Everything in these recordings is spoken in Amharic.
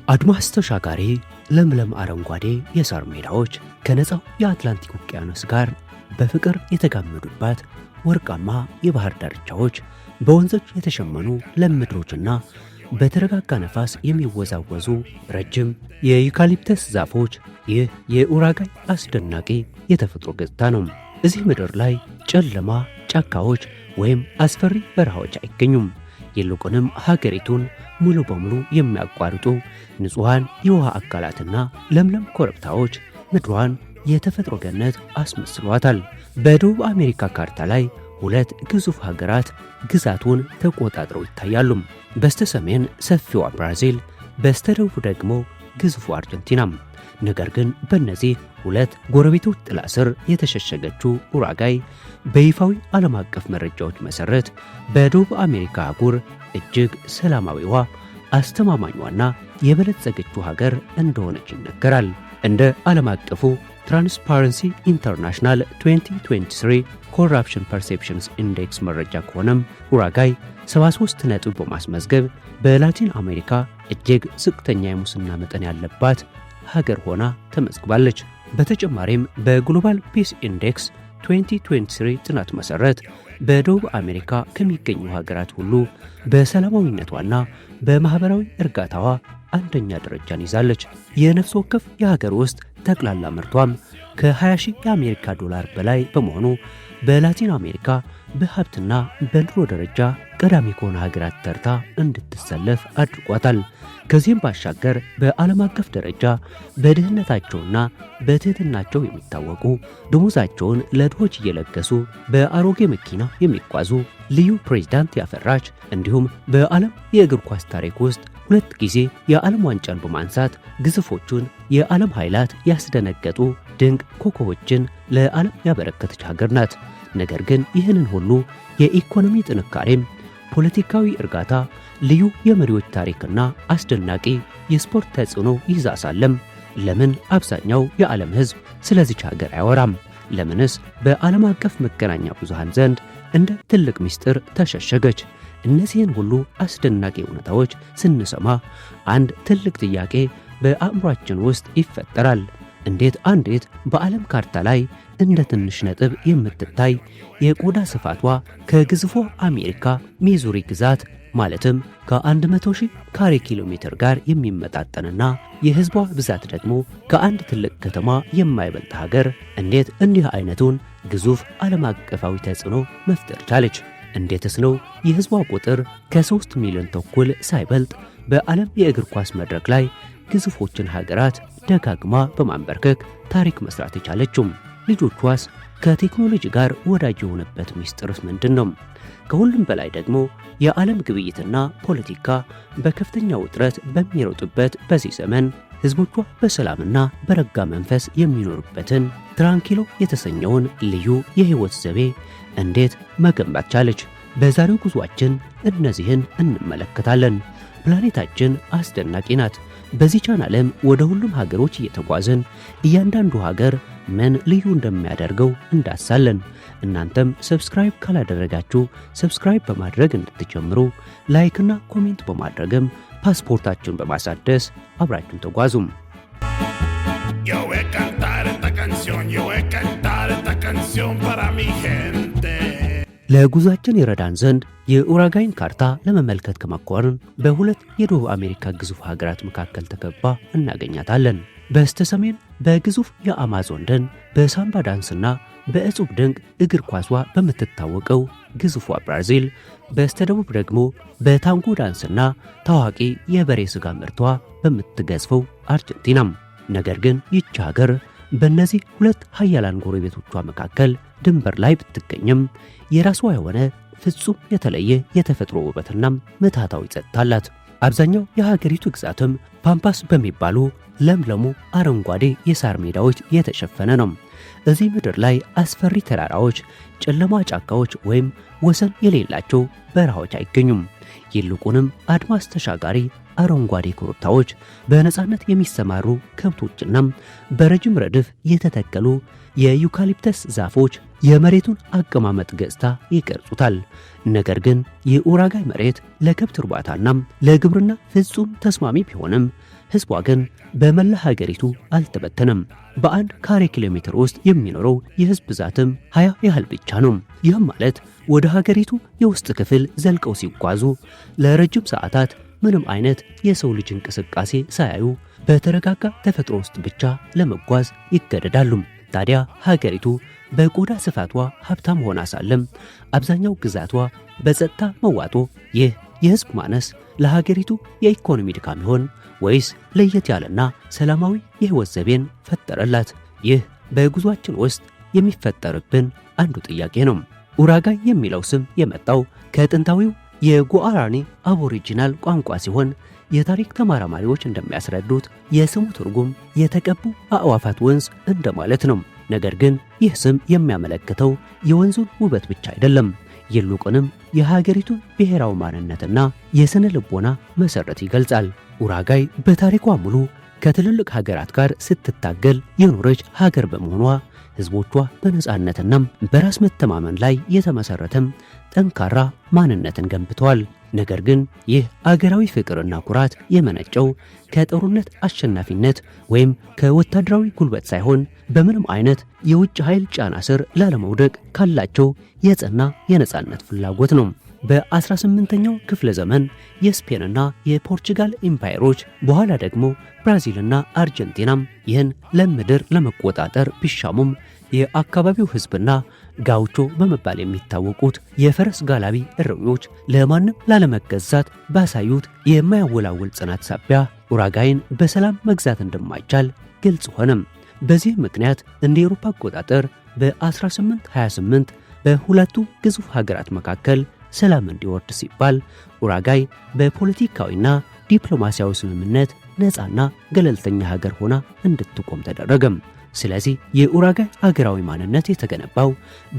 አድማስ ተሻጋሪ ለምለም አረንጓዴ የሳር ሜዳዎች ከነፃው የአትላንቲክ ውቅያኖስ ጋር በፍቅር የተጋመዱባት ወርቃማ የባህር ዳርቻዎች በወንዞች የተሸመኑ ለም ምድሮችና በተረጋጋ ነፋስ የሚወዛወዙ ረጅም የዩካሊፕተስ ዛፎች ይህ የኡራጋይ አስደናቂ የተፈጥሮ ገጽታ ነው። እዚህ ምድር ላይ ጨለማ ጫካዎች ወይም አስፈሪ በረሃዎች አይገኙም። ይልቁንም ሀገሪቱን ሙሉ በሙሉ የሚያቋርጡ ንጹሃን የውሃ አካላትና ለምለም ኮረብታዎች ምድሯን የተፈጥሮ ገነት አስመስሏታል። በደቡብ አሜሪካ ካርታ ላይ ሁለት ግዙፍ ሀገራት ግዛቱን ተቆጣጥረው ይታያሉ። በስተሰሜን ሰፊዋ ብራዚል፣ በስተደቡብ ደግሞ ግዙፉ አርጀንቲና። ነገር ግን በእነዚህ ሁለት ጎረቤቶች ጥላ ስር የተሸሸገችው ኡራጋይ በይፋዊ ዓለም አቀፍ መረጃዎች መሠረት በደቡብ አሜሪካ አህጉር እጅግ ሰላማዊዋ አስተማማኟና የበለጸገችው ሀገር እንደሆነች ይነገራል። እንደ ዓለም አቀፉ ትራንስፓረንሲ ኢንተርናሽናል 2023 ኮራፕሽን ፐርሴፕሽንስ ኢንዴክስ መረጃ ከሆነም ኡራጋይ 73 ነጥብ በማስመዝገብ በላቲን አሜሪካ እጅግ ዝቅተኛ የሙስና መጠን ያለባት ሀገር ሆና ተመዝግባለች። በተጨማሪም በግሎባል ፒስ ኢንዴክስ 2023 ጥናት መሠረት በደቡብ አሜሪካ ከሚገኙ ሀገራት ሁሉ በሰላማዊነቷና በማኅበራዊ እርጋታዋ አንደኛ ደረጃን ይዛለች። የነፍስ ወከፍ የሀገር ውስጥ ጠቅላላ ምርቷም ከ20,000 የአሜሪካ ዶላር በላይ በመሆኑ በላቲን አሜሪካ በሀብትና በኑሮ ደረጃ ቀዳሚ ከሆነ ሀገራት ተርታ እንድትሰለፍ አድርጓታል። ከዚህም ባሻገር በዓለም አቀፍ ደረጃ በድህነታቸውና በትህትናቸው የሚታወቁ ደሞዛቸውን ለድሆች እየለገሱ በአሮጌ መኪና የሚጓዙ ልዩ ፕሬዝዳንት ያፈራች እንዲሁም በዓለም የእግር ኳስ ታሪክ ውስጥ 2 ጊዜ የዓለም ዋንጫን በማንሳት ግዙፎቹን የዓለም ኃይላት ያስደነገጡ ድንቅ ኮከቦችን ለዓለም ያበረከተች ሀገር ናት። ነገር ግን ይህንን ሁሉ የኢኮኖሚ ጥንካሬም፣ ፖለቲካዊ እርጋታ፣ ልዩ የመሪዎች ታሪክና አስደናቂ የስፖርት ተጽዕኖ ይዛ ሳለም ለምን አብዛኛው የዓለም ሕዝብ ስለዚች ሀገር አያወራም? ለምንስ በዓለም አቀፍ መገናኛ ብዙሃን ዘንድ እንደ ትልቅ ምስጢር ተሸሸገች? እነዚህን ሁሉ አስደናቂ እውነታዎች ስንሰማ አንድ ትልቅ ጥያቄ በአእምሯችን ውስጥ ይፈጠራል። እንዴት አንዲት በዓለም ካርታ ላይ እንደ ትንሽ ነጥብ የምትታይ የቆዳ ስፋቷ ከግዙፏ አሜሪካ ሚዙሪ ግዛት ማለትም ከ100,000 ካሬ ኪሎ ሜትር ጋር የሚመጣጠንና የሕዝቧ ብዛት ደግሞ ከአንድ ትልቅ ከተማ የማይበልጥ ሀገር እንዴት እንዲህ አይነቱን ግዙፍ ዓለም አቀፋዊ ተጽዕኖ መፍጠር ቻለች? እንዴትስ ነው የሕዝቧ ቁጥር ከ3 ሚሊዮን ተኩል ሳይበልጥ በዓለም የእግር ኳስ መድረክ ላይ ግዙፎችን ሀገራት ደጋግማ በማንበርከክ ታሪክ መስራት የቻለችው? ልጆቿስ ከቴክኖሎጂ ጋር ወዳጅ የሆነበት ሚስጥርስ ምንድን ነው? ከሁሉም በላይ ደግሞ የዓለም ግብይትና ፖለቲካ በከፍተኛ ውጥረት በሚሮጡበት በዚህ ዘመን ሕዝቦቿ በሰላምና በረጋ መንፈስ የሚኖሩበትን ትራንኪሎ የተሰኘውን ልዩ የሕይወት ዘይቤ እንዴት መገንባት ቻለች? በዛሬው ጉዟችን እነዚህን እንመለከታለን። ፕላኔታችን አስደናቂ ናት። በዚህ ቻናልም ወደ ሁሉም ሀገሮች እየተጓዝን እያንዳንዱ ሀገር ምን ልዩ እንደሚያደርገው እንዳሳለን። እናንተም ሰብስክራይብ ካላደረጋችሁ ሰብስክራይብ በማድረግ እንድትጀምሩ፣ ላይክና ኮሜንት በማድረግም ፓስፖርታችሁን በማሳደስ አብራችሁን ተጓዙም። Yo voy a cantar esta canción para mi gente. ለጉዟችን ይረዳን ዘንድ የኡራጋይን ካርታ ለመመልከት ከመኮርን በሁለት የደቡብ አሜሪካ ግዙፍ ሀገራት መካከል ተከባ እናገኛታለን። በስተሰሜን በግዙፍ የአማዞን ደን፣ በሳምባ ዳንስና በእጹብ ድንቅ እግር ኳሷ በምትታወቀው ግዙፏ ብራዚል፣ በስተደቡብ ደግሞ በታንጎ ዳንስና ታዋቂ የበሬ ሥጋ ምርቷ በምትገዝፈው አርጀንቲናም። ነገር ግን ይህች ሀገር በእነዚህ ሁለት ሀያላን ጎረቤቶቿ መካከል ድንበር ላይ ብትገኝም የራሷ የሆነ ፍጹም የተለየ የተፈጥሮ ውበትና ምትሃታዊ ጸጥታ አላት። አብዛኛው የሀገሪቱ ግዛትም ፓምፓስ በሚባሉ ለምለሙ አረንጓዴ የሳር ሜዳዎች የተሸፈነ ነው። እዚህ ምድር ላይ አስፈሪ ተራራዎች፣ ጨለማ ጫካዎች ወይም ወሰን የሌላቸው በረሃዎች አይገኙም። ይልቁንም አድማስ ተሻጋሪ አረንጓዴ ኮረብታዎች፣ በነፃነት የሚሰማሩ ከብቶችና በረጅም ረድፍ የተተከሉ የዩካሊፕተስ ዛፎች የመሬቱን አቀማመጥ ገጽታ ይቀርጹታል። ነገር ግን የኡራጋይ መሬት ለከብት እርባታና ለግብርና ፍጹም ተስማሚ ቢሆንም ህዝቧ ግን በመላ ሀገሪቱ አልተበተነም። በአንድ ካሬ ኪሎ ሜትር ውስጥ የሚኖረው የህዝብ ብዛትም 20 ያህል ብቻ ነው። ይህም ማለት ወደ ሀገሪቱ የውስጥ ክፍል ዘልቀው ሲጓዙ ለረጅም ሰዓታት ምንም አይነት የሰው ልጅ እንቅስቃሴ ሳያዩ በተረጋጋ ተፈጥሮ ውስጥ ብቻ ለመጓዝ ይገደዳሉ። ታዲያ ሀገሪቱ በቆዳ ስፋቷ ሀብታም ሆና ሳለም አብዛኛው ግዛቷ በጸጥታ መዋጦ ይህ የህዝብ ማነስ ለሀገሪቱ የኢኮኖሚ ድካም ይሆን ወይስ ለየት ያለና ሰላማዊ የህይወት ዘይቤን ፈጠረላት? ይህ በጉዟችን ውስጥ የሚፈጠርብን አንዱ ጥያቄ ነው። ኡራጋይ የሚለው ስም የመጣው ከጥንታዊው የጓራኒ አቦሪጂናል ቋንቋ ሲሆን የታሪክ ተመራማሪዎች እንደሚያስረዱት የስሙ ትርጉም የተቀቡ አዕዋፋት ወንዝ እንደማለት ነው። ነገር ግን ይህ ስም የሚያመለክተው የወንዙን ውበት ብቻ አይደለም፣ ይልቁንም የሀገሪቱን ብሔራዊ ማንነትና የስነ ልቦና መሰረት ይገልጻል። ኡራጋይ በታሪኳ ሙሉ ከትልልቅ ሀገራት ጋር ስትታገል የኖረች ሀገር በመሆኗ ህዝቦቿ በነጻነትና በራስ መተማመን ላይ የተመሰረተም ጠንካራ ማንነትን ገንብተዋል። ነገር ግን ይህ አገራዊ ፍቅርና ኩራት የመነጨው ከጦርነት አሸናፊነት ወይም ከወታደራዊ ጉልበት ሳይሆን በምንም አይነት የውጭ ኃይል ጫና ስር ላለመውደቅ ካላቸው የጸና የነጻነት ፍላጎት ነው። በ18ኛው ክፍለ ዘመን የስፔንና የፖርቹጋል ኤምፓየሮች በኋላ ደግሞ ብራዚልና አርጀንቲናም ይህን ለም ምድር ለመቆጣጠር ቢሻሙም የአካባቢው ህዝብና ጋውቾ በመባል የሚታወቁት የፈረስ ጋላቢ እረኞች ለማንም ላለመገዛት ባሳዩት የማያወላውል ጽናት ሳቢያ ኡራጋይን በሰላም መግዛት እንደማይቻል ግልጽ ሆነም። በዚህ ምክንያት እንደ አውሮፓ አቆጣጠር በ1828 በሁለቱ ግዙፍ ሀገራት መካከል ሰላም እንዲወርድ ሲባል ኡራጋይ በፖለቲካዊና ዲፕሎማሲያዊ ስምምነት ነፃና ገለልተኛ ሀገር ሆና እንድትቆም ተደረገም። ስለዚህ የኡራጋይ ሀገራዊ ማንነት የተገነባው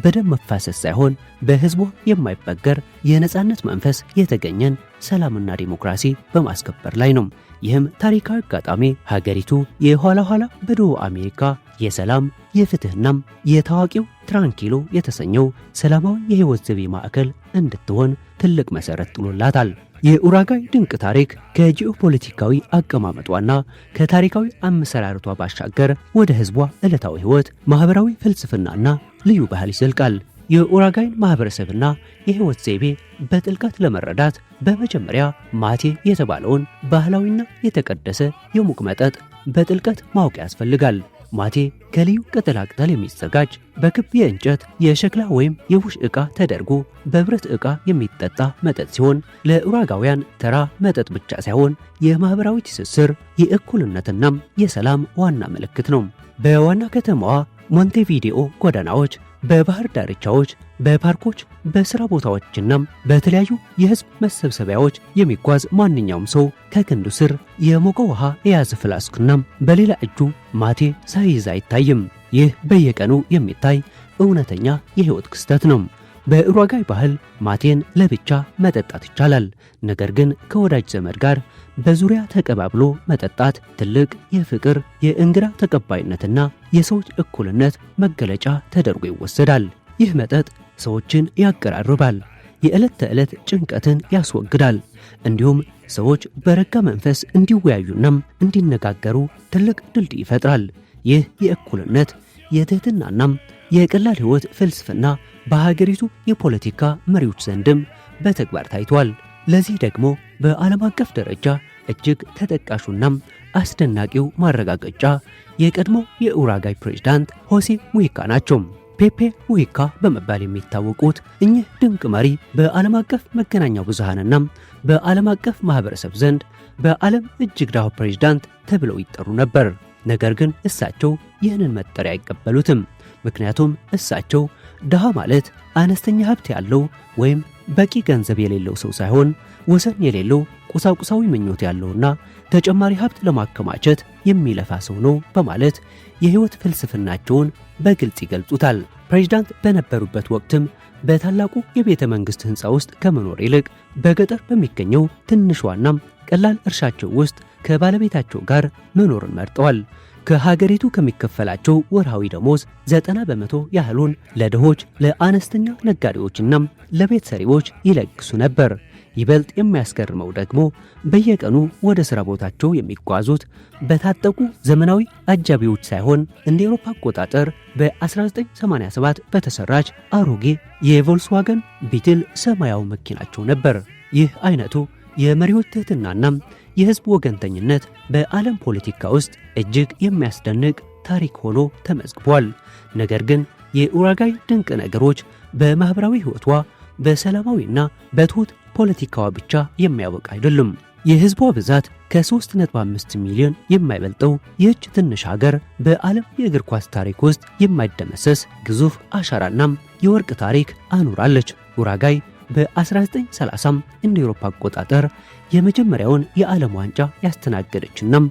በደም መፋሰስ ሳይሆን በህዝቧ የማይበገር የነጻነት መንፈስ የተገኘን ሰላምና ዲሞክራሲ በማስከበር ላይ ነው። ይህም ታሪካዊ አጋጣሚ ሀገሪቱ የኋላ ኋላ በደቡብ አሜሪካ የሰላም የፍትህናም የታዋቂው ትራንኪሎ የተሰኘው ሰላማዊ የህይወት ዘይቤ ማዕከል እንድትሆን ትልቅ መሰረት ጥሎላታል። የኡራጋይ ድንቅ ታሪክ ከጂኦፖለቲካዊ አቀማመጧና ከታሪካዊ አመሰራረቷ ባሻገር ወደ ህዝቧ ዕለታዊ ህይወት፣ ማህበራዊ ፍልስፍናና ልዩ ባህል ይዘልቃል። የኡራጋይን ማህበረሰብና የህይወት ዘይቤ በጥልቀት ለመረዳት በመጀመሪያ ማቴ የተባለውን ባህላዊና የተቀደሰ የሙቅ መጠጥ በጥልቀት ማወቅ ያስፈልጋል። ማቴ ከልዩ ቅጠላቅጠል የሚዘጋጅ በክብ የእንጨት የሸክላ ወይም የቡሽ ዕቃ ተደርጎ በብረት ዕቃ የሚጠጣ መጠጥ ሲሆን ለኡራጋውያን ተራ መጠጥ ብቻ ሳይሆን የማህበራዊ ትስስር፣ የእኩልነትናም የሰላም ዋና ምልክት ነው። በዋና ከተማዋ ሞንቴቪዲኦ ጎዳናዎች፣ በባህር ዳርቻዎች፣ በፓርኮች፣ በሥራ ቦታዎችና በተለያዩ የህዝብ መሰብሰቢያዎች የሚጓዝ ማንኛውም ሰው ከክንዱ ስር የሞቀ ውሃ የያዘ ፍላስክና በሌላ እጁ ማቴ ሳይዝ አይታይም። ይህ በየቀኑ የሚታይ እውነተኛ የህይወት ክስተት ነው። በኡራጋይ ባህል ማቴን ለብቻ መጠጣት ይቻላል። ነገር ግን ከወዳጅ ዘመድ ጋር በዙሪያ ተቀባብሎ መጠጣት ትልቅ የፍቅር፣ የእንግዳ ተቀባይነትና የሰዎች እኩልነት መገለጫ ተደርጎ ይወሰዳል። ይህ መጠጥ ሰዎችን ያቀራርባል፣ የዕለት ተዕለት ጭንቀትን ያስወግዳል፣ እንዲሁም ሰዎች በረጋ መንፈስ እንዲወያዩናም እንዲነጋገሩ ትልቅ ድልድይ ይፈጥራል። ይህ የእኩልነት የትህትናናም የቀላል ህይወት ፍልስፍና በሀገሪቱ የፖለቲካ መሪዎች ዘንድም በተግባር ታይቷል። ለዚህ ደግሞ በዓለም አቀፍ ደረጃ እጅግ ተጠቃሹናም አስደናቂው ማረጋገጫ የቀድሞ የኡራጋይ ፕሬዝዳንት ሆሴ ሙሂካ ናቸው። ፔፔ ሙሂካ በመባል የሚታወቁት እኚህ ድንቅ መሪ በዓለም አቀፍ መገናኛ ብዙሃንና በዓለም አቀፍ ማህበረሰብ ዘንድ በዓለም እጅግ ድሃው ፕሬዝዳንት ተብለው ይጠሩ ነበር። ነገር ግን እሳቸው ይህንን መጠሪያ አይቀበሉትም። ምክንያቱም እሳቸው ድሃ ማለት አነስተኛ ሀብት ያለው ወይም በቂ ገንዘብ የሌለው ሰው ሳይሆን ወሰን የሌለው ቁሳቁሳዊ ምኞት ያለውና ተጨማሪ ሀብት ለማከማቸት የሚለፋ ሰው ነው በማለት የህይወት ፍልስፍናቸውን በግልጽ ይገልጹታል። ፕሬዝዳንት በነበሩበት ወቅትም በታላቁ የቤተ መንግስት ህንፃ ውስጥ ከመኖር ይልቅ በገጠር በሚገኘው ትንሿናም ቀላል እርሻቸው ውስጥ ከባለቤታቸው ጋር መኖርን መርጠዋል። ከሀገሪቱ ከሚከፈላቸው ወርሃዊ ደሞዝ 90% ያህሉን ለድሆች፣ ለአነስተኛ ነጋዴዎችና ለቤት ሰሪዎች ይለግሱ ነበር። ይበልጥ የሚያስገርመው ደግሞ በየቀኑ ወደ ሥራ ቦታቸው የሚጓዙት በታጠቁ ዘመናዊ አጃቢዎች ሳይሆን እንደ አውሮፓ አቆጣጠር በ1987 በተሰራች አሮጌ የቮልስዋገን ቢትል ሰማያዊ መኪናቸው ነበር። ይህ አይነቱ የመሪዎች ትህትናና የሕዝብ ወገንተኝነት በዓለም ፖለቲካ ውስጥ እጅግ የሚያስደንቅ ታሪክ ሆኖ ተመዝግቧል። ነገር ግን የኡራጋይ ድንቅ ነገሮች በማኅበራዊ ሕይወቷ በሰላማዊና በትሑት ፖለቲካዋ ብቻ የሚያበቃ አይደሉም። የሕዝቧ ብዛት ከ3.5 ሚሊዮን የማይበልጠው ይህች ትንሽ ሀገር በዓለም የእግር ኳስ ታሪክ ውስጥ የማይደመሰስ ግዙፍ አሻራናም የወርቅ ታሪክ አኑራለች። ኡራጋይ በ1930 እንደ አውሮፓ አቆጣጠር የመጀመሪያውን የዓለም ዋንጫ ያስተናገደችናም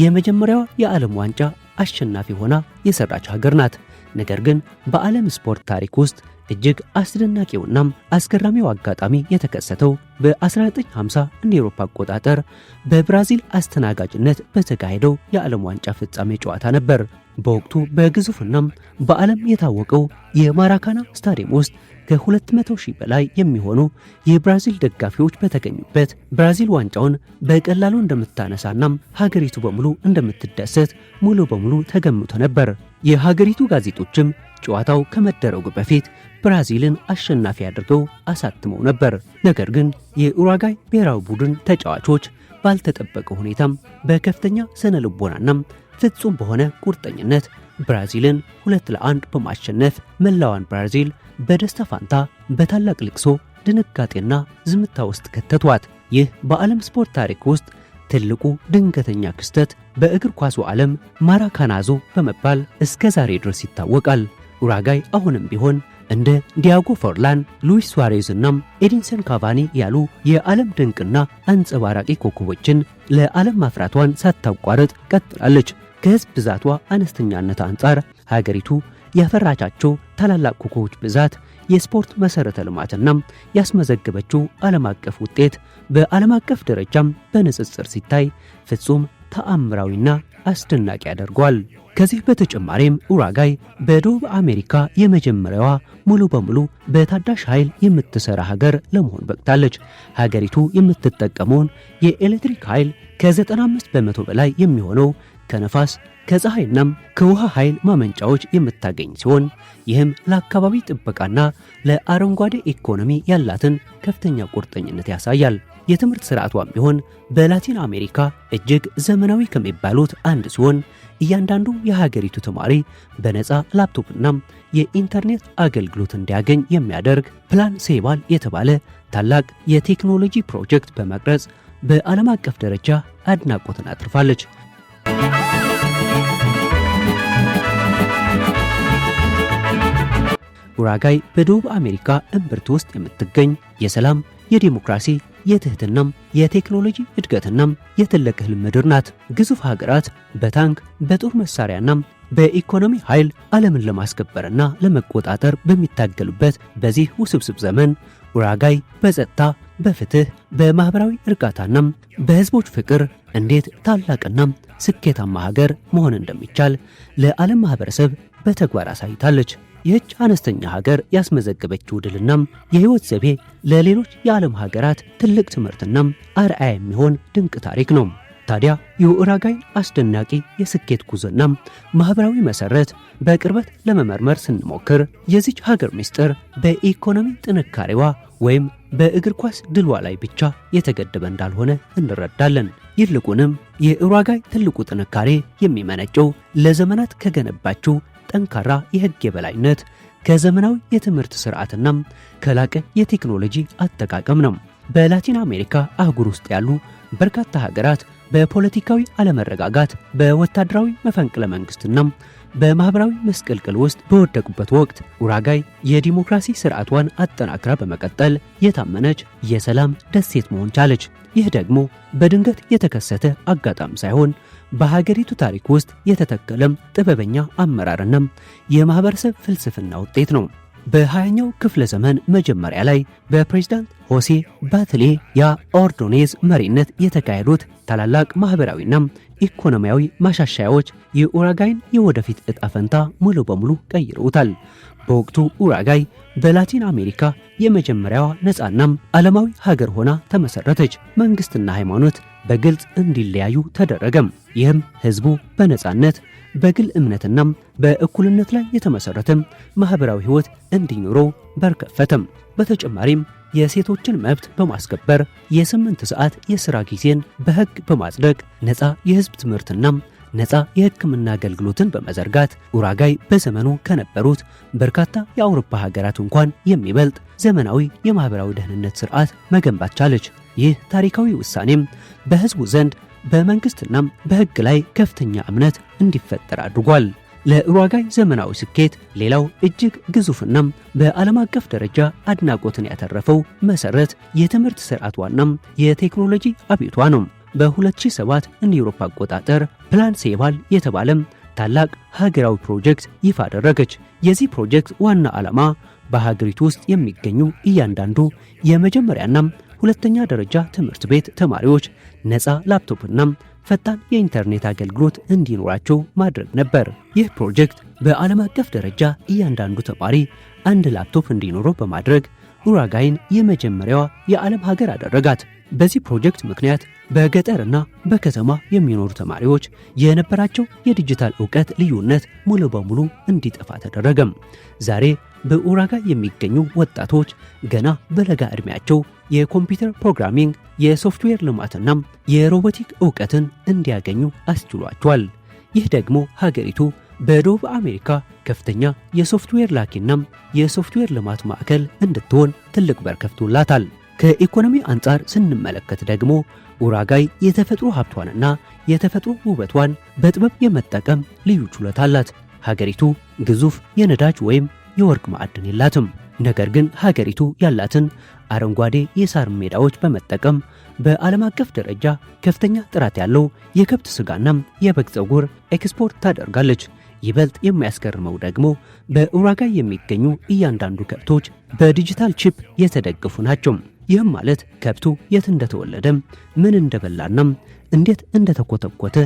የመጀመሪያዋ የዓለም ዋንጫ አሸናፊ ሆና የሰራች ሀገር ናት። ነገር ግን በዓለም ስፖርት ታሪክ ውስጥ እጅግ አስደናቂውና አስገራሚው አጋጣሚ የተከሰተው በ1950 እንደ አውሮፓ አቆጣጠር በብራዚል አስተናጋጅነት በተካሄደው የዓለም ዋንጫ ፍጻሜ ጨዋታ ነበር። በወቅቱ በግዙፍና በዓለም የታወቀው የማራካና ስታዲየም ውስጥ ከ200 ሺህ በላይ የሚሆኑ የብራዚል ደጋፊዎች በተገኙበት ብራዚል ዋንጫውን በቀላሉ እንደምታነሳና ሀገሪቱ በሙሉ እንደምትደሰት ሙሉ በሙሉ ተገምቶ ነበር። የሀገሪቱ ጋዜጦችም ጨዋታው ከመደረጉ በፊት ብራዚልን አሸናፊ አድርገው አሳትመው ነበር። ነገር ግን የኡራጋይ ብሔራዊ ቡድን ተጫዋቾች ባልተጠበቀ ሁኔታም በከፍተኛ ስነ ልቦናና ፍጹም በሆነ ቁርጠኝነት ብራዚልን 2-1 በማሸነፍ መላዋን ብራዚል በደስታ ፋንታ በታላቅ ልቅሶ፣ ድንጋጤና ዝምታ ውስጥ ከተቷት። ይህ በዓለም ስፖርት ታሪክ ውስጥ ትልቁ ድንገተኛ ክስተት በእግር ኳሱ ዓለም ማራካናዞ በመባል እስከ ዛሬ ድረስ ይታወቃል። ኡራጋይ አሁንም ቢሆን እንደ ዲያጎ ፎርላን፣ ሉዊስ ሱዋሬዝ እና ኤዲንሰን ካቫኒ ያሉ የዓለም ድንቅና አንጸባራቂ ኮከቦችን ለዓለም ማፍራቷን ሳታቋርጥ ቀጥላለች። ከሕዝብ ብዛቷ አነስተኛነት አንጻር ሀገሪቱ ያፈራቻቸው ታላላቅ ኮከቦች ብዛት፣ የስፖርት መሠረተ ልማትና ያስመዘገበችው ዓለም አቀፍ ውጤት በዓለም አቀፍ ደረጃም በንጽጽር ሲታይ ፍጹም ተአምራዊና አስደናቂ ያደርገዋል። ከዚህ በተጨማሪም ኡራጋይ በደቡብ አሜሪካ የመጀመሪያዋ ሙሉ በሙሉ በታዳሽ ኃይል የምትሰራ ሀገር ለመሆን በቅታለች። ሀገሪቱ የምትጠቀመውን የኤሌክትሪክ ኃይል ከ95 በመቶ በላይ የሚሆነው ከነፋስ ከፀሐይናም ከውሃ ኃይል ማመንጫዎች የምታገኝ ሲሆን ይህም ለአካባቢ ጥበቃና ለአረንጓዴ ኢኮኖሚ ያላትን ከፍተኛ ቁርጠኝነት ያሳያል። የትምህርት ስርዓቷም ቢሆን በላቲን አሜሪካ እጅግ ዘመናዊ ከሚባሉት አንድ ሲሆን እያንዳንዱ የሀገሪቱ ተማሪ በነፃ ላፕቶፕና የኢንተርኔት አገልግሎት እንዲያገኝ የሚያደርግ ፕላን ሴባል የተባለ ታላቅ የቴክኖሎጂ ፕሮጀክት በመቅረጽ በዓለም አቀፍ ደረጃ አድናቆትን አትርፋለች። ኡራጋይ በደቡብ አሜሪካ እምብርት ውስጥ የምትገኝ የሰላም፣ የዲሞክራሲ፣ የትህትናም የቴክኖሎጂ እድገትናም የትልቅ ህልም ምድር ናት። ግዙፍ ሀገራት በታንክ በጦር መሳሪያና በኢኮኖሚ ኃይል ዓለምን ለማስከበርና ለመቆጣጠር በሚታገሉበት በዚህ ውስብስብ ዘመን ኡራጋይ በጸጥታ፣ በፍትህ፣ በማህበራዊ እርጋታና በህዝቦች ፍቅር እንዴት ታላቅና ስኬታማ ሀገር መሆን እንደሚቻል ለዓለም ማህበረሰብ በተግባር አሳይታለች። ይህች አነስተኛ ሀገር ያስመዘገበችው ድልናም የህይወት ዘይቤ ለሌሎች የዓለም ሀገራት ትልቅ ትምህርትና አርአያ የሚሆን ድንቅ ታሪክ ነው። ታዲያ የኡራጋይ አስደናቂ የስኬት ጉዞና ማህበራዊ መሰረት በቅርበት ለመመርመር ስንሞክር የዚች ሀገር ምስጢር በኢኮኖሚ ጥንካሬዋ ወይም በእግር ኳስ ድሏ ላይ ብቻ የተገደበ እንዳልሆነ እንረዳለን። ይልቁንም የኡራጋይ ትልቁ ጥንካሬ የሚመነጨው ለዘመናት ከገነባችው ጠንካራ የህግ የበላይነት፣ ከዘመናዊ የትምህርት ስርዓትና ከላቀ የቴክኖሎጂ አጠቃቀም ነው። በላቲን አሜሪካ አህጉር ውስጥ ያሉ በርካታ ሀገራት በፖለቲካዊ አለመረጋጋት፣ በወታደራዊ መፈንቅለ መንግስትና በማህበራዊ መስቀልቅል ውስጥ በወደቁበት ወቅት ኡራጋይ የዲሞክራሲ ስርዓቷን አጠናክራ በመቀጠል የታመነች የሰላም ደሴት መሆን ቻለች። ይህ ደግሞ በድንገት የተከሰተ አጋጣሚ ሳይሆን በሀገሪቱ ታሪክ ውስጥ የተተከለም ጥበበኛ አመራርና የማህበረሰብ ፍልስፍና ውጤት ነው። በ20ኛው ክፍለ ዘመን መጀመሪያ ላይ በፕሬዝዳንት ሆሴ ባትሌ ያ ኦርዶኔዝ መሪነት የተካሄዱት ታላላቅ ማህበራዊና ኢኮኖሚያዊ ማሻሻያዎች የኡራጋይን የወደፊት ዕጣ ፈንታ ሙሉ በሙሉ ቀይረውታል። በወቅቱ ኡራጋይ በላቲን አሜሪካ የመጀመሪያዋ ነፃናም ዓለማዊ ሀገር ሆና ተመሰረተች። መንግስትና ሃይማኖት በግልጽ እንዲለያዩ ተደረገም። ይህም ህዝቡ በነፃነት በግል እምነትና በእኩልነት ላይ የተመሰረተ ማህበራዊ ህይወት እንዲኖረው በር ከፈተም። በተጨማሪም የሴቶችን መብት በማስከበር የ8 ሰዓት የሥራ ጊዜን በህግ በማጽደቅ ነፃ የህዝብ ትምህርትና ነፃ የሕክምና አገልግሎትን በመዘርጋት ኡራጋይ በዘመኑ ከነበሩት በርካታ የአውሮፓ ሀገራት እንኳን የሚበልጥ ዘመናዊ የማህበራዊ ደህንነት ስርዓት መገንባት ቻለች። ይህ ታሪካዊ ውሳኔም በህዝቡ ዘንድ በመንግስትና በህግ ላይ ከፍተኛ እምነት እንዲፈጠር አድርጓል። ለኡራጋይ ዘመናዊ ስኬት ሌላው እጅግ ግዙፍና በዓለም አቀፍ ደረጃ አድናቆትን ያተረፈው መሰረት የትምህርት ስርዓቷና የቴክኖሎጂ አብዮቷ ነው። በ2007 እንደ አውሮፓ አቆጣጠር ፕላን ሴባል የተባለም ታላቅ ሀገራዊ ፕሮጀክት ይፋ አደረገች። የዚህ ፕሮጀክት ዋና ዓላማ በሀገሪቱ ውስጥ የሚገኙ እያንዳንዱ የመጀመሪያና ሁለተኛ ደረጃ ትምህርት ቤት ተማሪዎች ነፃ ላፕቶፕና ፈጣን የኢንተርኔት አገልግሎት እንዲኖራቸው ማድረግ ነበር። ይህ ፕሮጀክት በዓለም አቀፍ ደረጃ እያንዳንዱ ተማሪ አንድ ላፕቶፕ እንዲኖረው በማድረግ ኡራጋይን የመጀመሪያዋ የዓለም ሀገር አደረጋት። በዚህ ፕሮጀክት ምክንያት በገጠርና በከተማ የሚኖሩ ተማሪዎች የነበራቸው የዲጂታል ዕውቀት ልዩነት ሙሉ በሙሉ እንዲጠፋ ተደረገም። ዛሬ በኡራጋይ የሚገኙ ወጣቶች ገና በለጋ ዕድሜያቸው የኮምፒውተር ፕሮግራሚንግ፣ የሶፍትዌር ልማትና የሮቦቲክ ዕውቀትን እንዲያገኙ አስችሏቸዋል። ይህ ደግሞ ሀገሪቱ በደቡብ አሜሪካ ከፍተኛ የሶፍትዌር ላኪና የሶፍትዌር ልማት ማዕከል እንድትሆን ትልቅ በር ከፍቶላታል። ከኢኮኖሚ አንጻር ስንመለከት ደግሞ ኡራጋይ የተፈጥሮ ሀብቷንና የተፈጥሮ ውበቷን በጥበብ የመጠቀም ልዩ ችሎታ አላት። ሀገሪቱ ግዙፍ የነዳጅ ወይም የወርቅ ማዕድን የላትም። ነገር ግን ሀገሪቱ ያላትን አረንጓዴ የሳር ሜዳዎች በመጠቀም በዓለም አቀፍ ደረጃ ከፍተኛ ጥራት ያለው የከብት ስጋና የበግ ፀጉር ኤክስፖርት ታደርጋለች። ይበልጥ የሚያስገርመው ደግሞ በኡራጋይ የሚገኙ እያንዳንዱ ከብቶች በዲጂታል ቺፕ የተደገፉ ናቸው። ይህም ማለት ከብቱ የት እንደተወለደም ምን እንደበላናም እንዴት እንደተኮተኮተ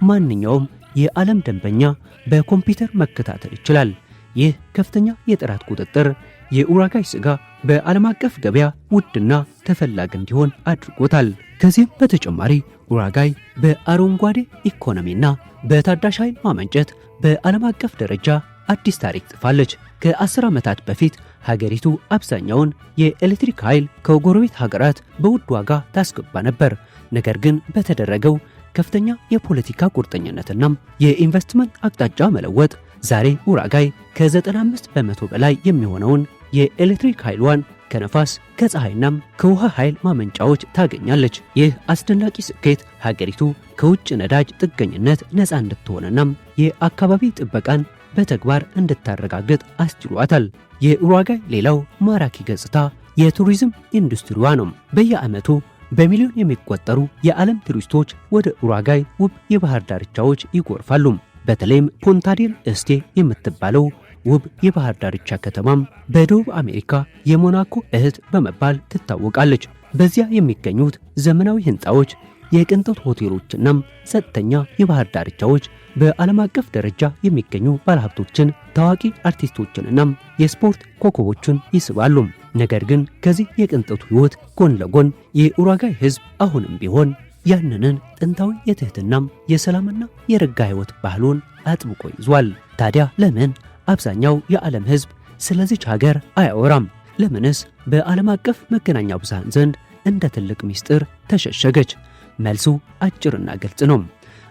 ማንኛውም የዓለም ደንበኛ በኮምፒውተር መከታተል ይችላል። ይህ ከፍተኛ የጥራት ቁጥጥር የኡራጋይ ስጋ በዓለም አቀፍ ገበያ ውድና ተፈላጊ እንዲሆን አድርጎታል። ከዚህም በተጨማሪ ኡራጋይ በአረንጓዴ ኢኮኖሚና በታዳሽ ኃይል ማመንጨት በዓለም አቀፍ ደረጃ አዲስ ታሪክ ጽፋለች። ከ10 ዓመታት በፊት ሀገሪቱ አብዛኛውን የኤሌክትሪክ ኃይል ከጎረቤት ሀገራት በውድ ዋጋ ታስገባ ነበር። ነገር ግን በተደረገው ከፍተኛ የፖለቲካ ቁርጠኝነትና የኢንቨስትመንት አቅጣጫ መለወጥ ዛሬ ኡራጋይ ከ95 በመቶ በላይ የሚሆነውን የኤሌክትሪክ ኃይሏን ከነፋስ ከፀሐይና ከውሃ ኃይል ማመንጫዎች ታገኛለች። ይህ አስደናቂ ስኬት ሀገሪቱ ከውጭ ነዳጅ ጥገኝነት ነፃ እንድትሆንና የአካባቢ ጥበቃን በተግባር እንድታረጋግጥ አስችሏታል። የኡራጋይ ሌላው ማራኪ ገጽታ የቱሪዝም ኢንዱስትሪዋ ነው። በየዓመቱ በሚሊዮን የሚቆጠሩ የዓለም ቱሪስቶች ወደ ኡራጋይ ውብ የባህር ዳርቻዎች ይጎርፋሉ። በተለይም ፑንታ ዴል ኤስቴ የምትባለው ውብ የባህር ዳርቻ ከተማም በደቡብ አሜሪካ የሞናኮ እህት በመባል ትታወቃለች። በዚያ የሚገኙት ዘመናዊ ህንፃዎች፣ የቅንጦት ሆቴሎችና ጸጥተኛ የባህር ዳርቻዎች በዓለም አቀፍ ደረጃ የሚገኙ ባለሀብቶችን፣ ታዋቂ አርቲስቶችንና የስፖርት ኮከቦችን ይስባሉ። ነገር ግን ከዚህ የቅንጦት ህይወት ጎን ለጎን የኡራጋይ ህዝብ አሁንም ቢሆን ያንንን ጥንታዊ የትህትና የሰላምና የረጋ ህይወት ባህሉን አጥብቆ ይዟል። ታዲያ ለምን አብዛኛው የዓለም ህዝብ ስለዚች ሀገር አያወራም? ለምንስ በዓለም አቀፍ መገናኛ ብዙሃን ዘንድ እንደ ትልቅ ሚስጥር ተሸሸገች? መልሱ አጭርና ግልጽ ነው።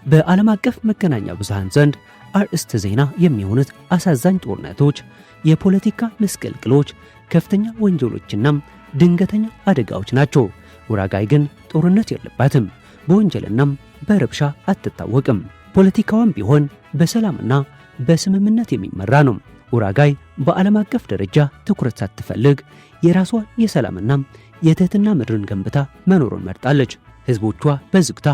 በዓለም አቀፍ መገናኛ ብዙሃን ዘንድ አርዕስተ ዜና የሚሆኑት አሳዛኝ ጦርነቶች፣ የፖለቲካ ምስቅልቅሎች፣ ከፍተኛ ወንጀሎችና ድንገተኛ አደጋዎች ናቸው። ኡራጋይ ግን ጦርነት የለባትም። በወንጀልና በረብሻ አትታወቅም። ፖለቲካዋም ቢሆን በሰላምና በስምምነት የሚመራ ነው። ኡራጋይ በዓለም አቀፍ ደረጃ ትኩረት ሳትፈልግ የራሷን የሰላምና የትህትና ምድርን ገንብታ መኖርን መርጣለች። ህዝቦቿ በዝግታ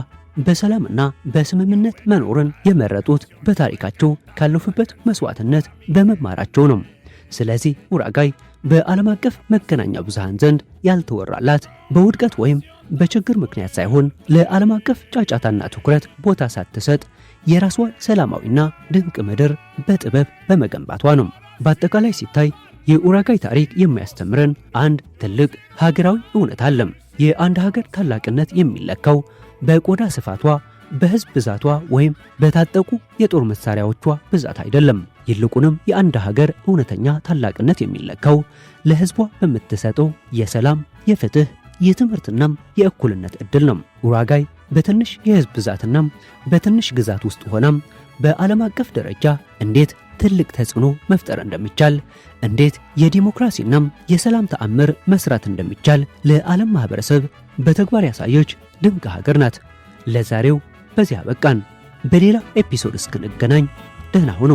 በሰላምና በስምምነት መኖርን የመረጡት በታሪካቸው ካለፉበት መስዋዕትነት በመማራቸው ነው። ስለዚህ ኡራጋይ በዓለም አቀፍ መገናኛ ብዙሃን ዘንድ ያልተወራላት በውድቀት ወይም በችግር ምክንያት ሳይሆን ለዓለም አቀፍ ጫጫታና ትኩረት ቦታ ሳትሰጥ የራሷን ሰላማዊና ድንቅ ምድር በጥበብ በመገንባቷ ነው። በአጠቃላይ ሲታይ የኡራጋይ ታሪክ የሚያስተምረን አንድ ትልቅ ሀገራዊ እውነት አለ። የአንድ ሀገር ታላቅነት የሚለካው በቆዳ ስፋቷ፣ በህዝብ ብዛቷ ወይም በታጠቁ የጦር መሳሪያዎቿ ብዛት አይደለም። ይልቁንም የአንድ ሀገር እውነተኛ ታላቅነት የሚለካው ለህዝቧ በምትሰጠው የሰላም፣ የፍትህ፣ የትምህርትናም የእኩልነት ዕድል ነው። ኡራጋይ በትንሽ የህዝብ ብዛትና በትንሽ ግዛት ውስጥ ሆናም በዓለም አቀፍ ደረጃ እንዴት ትልቅ ተጽዕኖ መፍጠር እንደሚቻል፣ እንዴት የዲሞክራሲናም የሰላም ተአምር መስራት እንደሚቻል ለዓለም ማህበረሰብ በተግባር ያሳየች ድንቅ ሀገር ናት። ለዛሬው በዚያ በቃን። በሌላ ኤፒሶድ እስክንገናኝ ደህና ሁኑ።